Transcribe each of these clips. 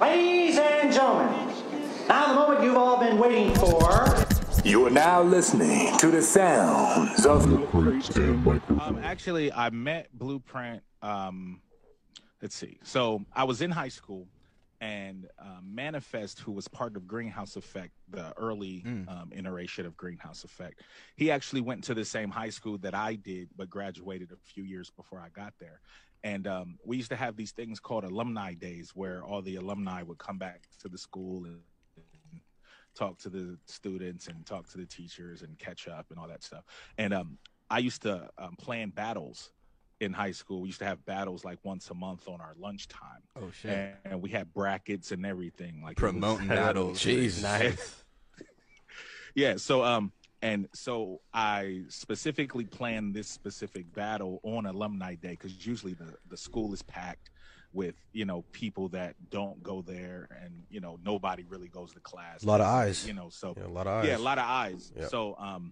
Ladies and gentlemen, now the moment you've all been waiting for. You are now listening to the sounds of Milkcrates Microphones. Actually, I met Blueprint. Let's see. So I was in high school, and Manifest, who was part of Greenhouse Effect, the early iteration of Greenhouse Effect, he actually went to the same high school that I did, but graduated a few years before I got there. And we used to have these things called alumni days, where all the alumni would come back to the school and talk to the students and talk to the teachers and catch up and all that stuff. And I used to plan battles in high school. We used to have battles like once a month on our lunchtime. Oh shit! And we had brackets and everything, like promoting battles. Jeez, nice. Yeah. So and so I specifically planned this specific battle on alumni day, because usually the school is packed with, you know, people that don't go there, and, you know, nobody really goes to class. A lot of eyes. You know, so yeah, a lot of eyes. Yeah, a lot of eyes. Yep. So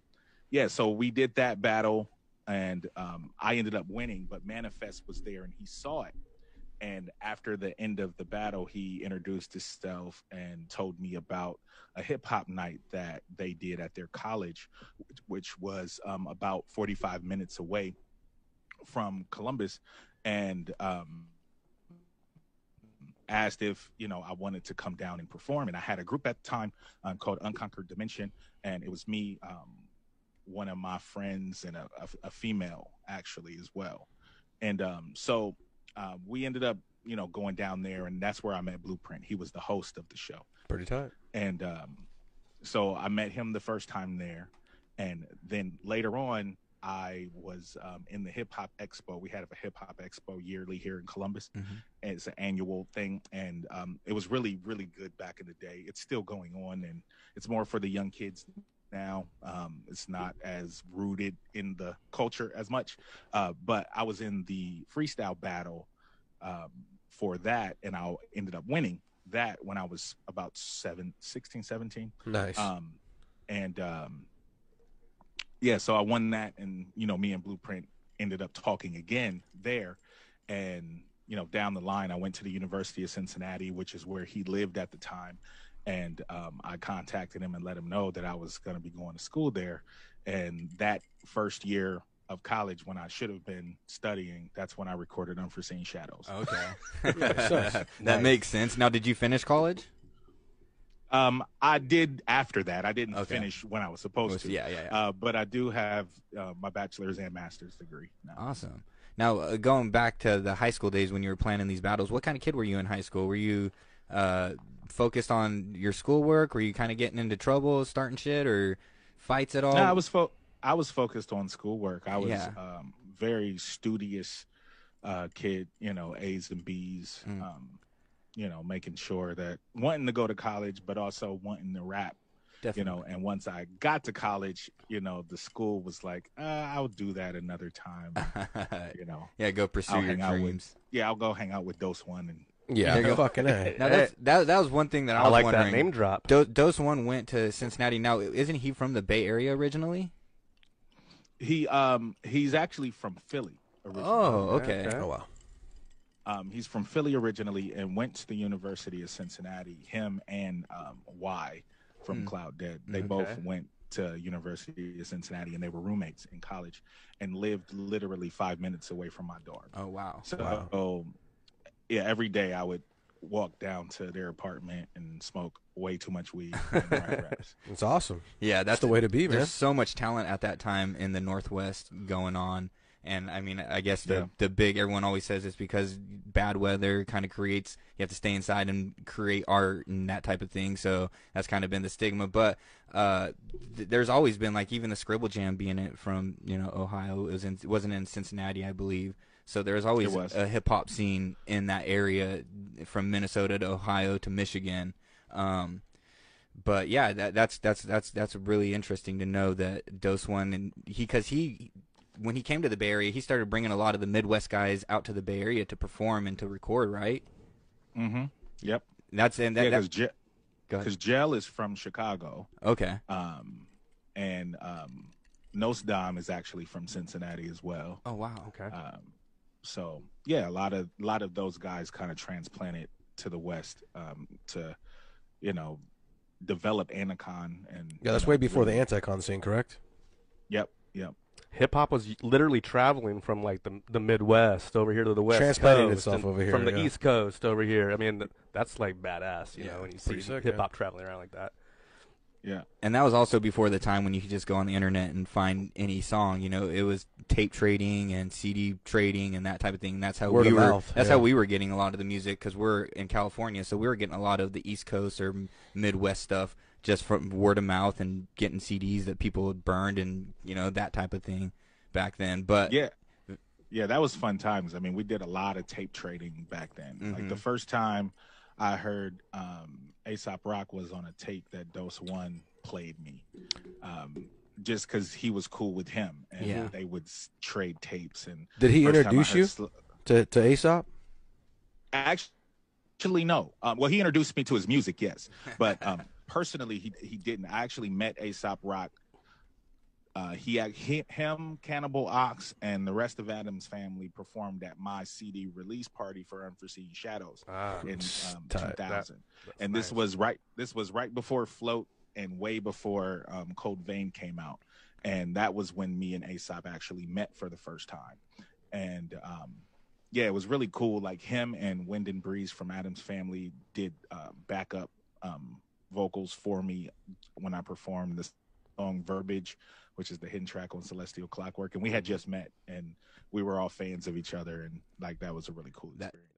so we did that battle, and I ended up winning, but Manifest was there and he saw it. And after the end of the battle, he introduced himself and told me about a hip hop night that they did at their college, which was about 45 minutes away from Columbus, and asked if, you know, I wanted to come down and perform. And I had a group at the time called Unconquered Dimension, and it was me, one of my friends, and a female actually as well. And so we ended up, you know, going down there, and that's where I met Blueprint. He was the host of the show. Pretty tight. And so I met him the first time there, and then later on I was in the Hip Hop Expo. We had a Hip Hop Expo yearly here in Columbus. Mm-hmm. And it's an annual thing, and it was really, really good back in the day. It's still going on, and it's more for the young kids now. It's not as rooted in the culture as much, but I was in the freestyle battle for that, and I ended up winning that when I was about 16, 17. Nice. Yeah, so I won that, and, you know, me and Blueprint ended up talking again there. And, you know, down the line, I went to the University of Cincinnati, which is where he lived at the time. And I contacted him and let him know that I was going to be going to school there. And that first year of college, when I should have been studying, that's when I recorded Unforeseen Shadows. Okay. That makes sense. Now, did you finish college? I did after that. I didn't finish when I was supposed to. Yeah. But I do have my bachelor's and master's degree now. Awesome. Now, going back to the high school days when you were planning these battles, what kind of kid were you in high school? Were you focused on your schoolwork? Were you kind of getting into trouble, starting shit, or fights at all? No, I was focused on schoolwork. I was very studious kid, you know, A's and B's. You know, making sure that wanting to go to college, but also wanting to rap. Definitely. You know, and once I got to college, you know, the school was like, I'll do that another time. You know, yeah, go pursue your dreams. I'll go hang out with Dose One, and yeah, fucking A. Now that was one thing that I was like wondering. That name drop. Dose One went to Cincinnati. Now, isn't he from the Bay Area originally? He's actually from Philly originally. Oh, okay. Oh wow. He's from Philly originally and went to the University of Cincinnati. Him and Y from Cloud Dead. They both went to University of Cincinnati, and they were roommates in college and lived literally 5 minutes away from my dorm. Oh, wow. So, yeah, every day I would walk down to their apartment and smoke way too much weed and write raps. It's awesome. Yeah, that's the way to be, man. There's so much talent at that time in the Northwest going on. And I mean, I guess the big, everyone always says it's because bad weather kind of creates, you have to stay inside and create art and that type of thing. So that's kind of been the stigma. But there's always been, like, even the Scribble Jam being it from, you know, Ohio, it wasn't in Cincinnati, I believe. So there's always a hip hop scene in that area from Minnesota to Ohio to Michigan. But yeah, that's really interesting to know that Dose One, and when he came to the Bay Area, he started bringing a lot of the Midwest guys out to the Bay Area to perform and to record, right? Mm-hmm. Yep. Because Gel is from Chicago. Okay. And Nos Dom is actually from Cincinnati as well. Oh wow. Okay. So yeah, a lot of those guys kind of transplanted to the West to, you know, develop Anacon. And Yeah, that's way before the anti-con scene, correct? Yep. Hip hop was literally traveling from like the Midwest over here to the West Transplanting Coast, itself and over here, from the yeah. East Coast over here. I mean, that's like badass, you know, when you see pretty sick, hip hop traveling around like that. Yeah. And that was also before the time when you could just go on the internet and find any song. You know, it was tape trading and CD trading and that type of thing. That's how Word we of were. mouth, That's yeah. how we were getting a lot of the music because we're in California, so we were getting a lot of the East Coast or Midwest stuff just from word of mouth and getting CDs that people had burned and that type of thing back then. But yeah, that was fun times. I mean, we did a lot of tape trading back then. Mm-hmm. Like the first time I heard Aesop Rock was on a tape that Dose One played me, just because he was cool with him, and they would trade tapes. And did he first time I introduce heard you to Aesop? Actually, no. Well, he introduced me to his music, yes, but personally, he didn't. I actually met Aesop Rock. Him, Cannibal Ox, and the rest of Adam's family performed at my CD release party for Unforeseen Shadows in 2000. And nice. This was right before Float and way before Cold Vein came out. And that was when me and Aesop actually met for the first time. And it was really cool. Like him and Wind and Breeze from Adam's family did backup vocals for me when I performed this song Verbiage, which is the hidden track on Celestial Clockwork. And we had just met, and we were all fans of each other, and like that was a really cool experience.